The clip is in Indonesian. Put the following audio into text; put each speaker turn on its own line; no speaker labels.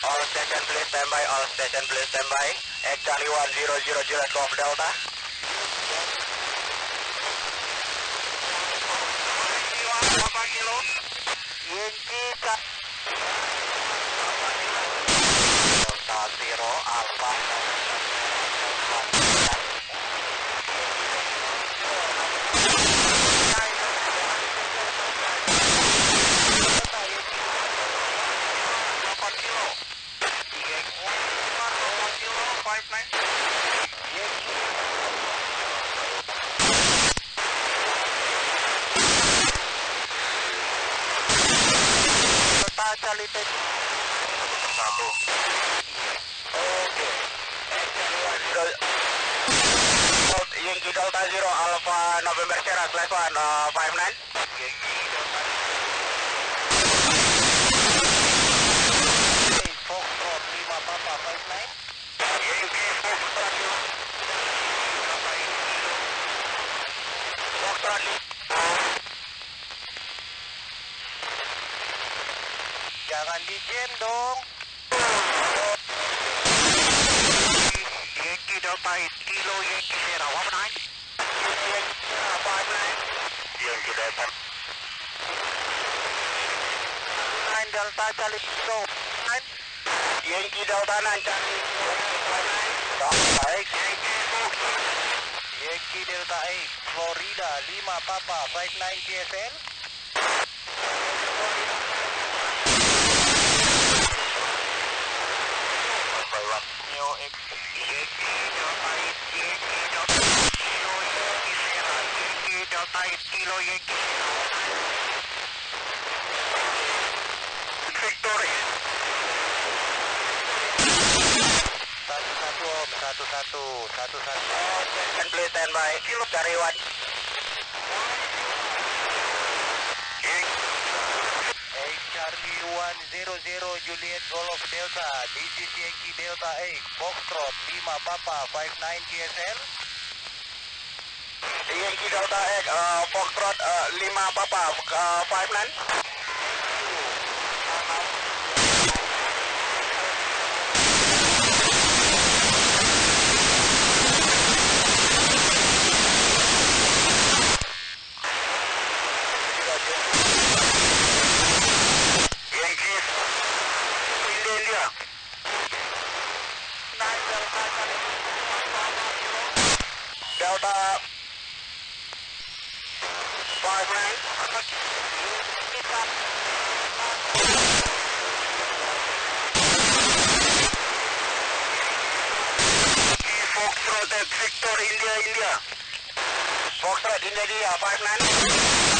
All station please standby, all station please standby. Charlie 100 Juliet Golf Delta. Delta 0 Alpha. Charlie Tech 1. Oke. Yankee Delta 0 Alpha November Sierra class 1 59. Yankee Delta Foxtrot 5 Papa 59. Yankee Foxtrot Foxtrot jangan di jam dong. Yankee Delta 8 Kilo Yankee Sierra 19. Yankee Sierra 59. Yankee Delta 9 Delta Charlie Kilo 9. Yankee Delta 9 Charlie 59. Baik. Yankee Delta 8 Florida 5 Papa 59 TSL. Neo X Yankee Delta 8 Yankee Delta 8 Kilo Yankee Sierra Yankee Delta 8 Kilo Yankee Victory 11 and please stand by Kilo Cari 1 Charlie 100 Juliet Golf Delta. This is Yankee Delta 8 Foxtrot 5 Papa 59 TSL. Yankee Delta 8 Foxtrot 5 Papa 59. Delta 59. Foxtrot Victor India. Foxtrot India 59.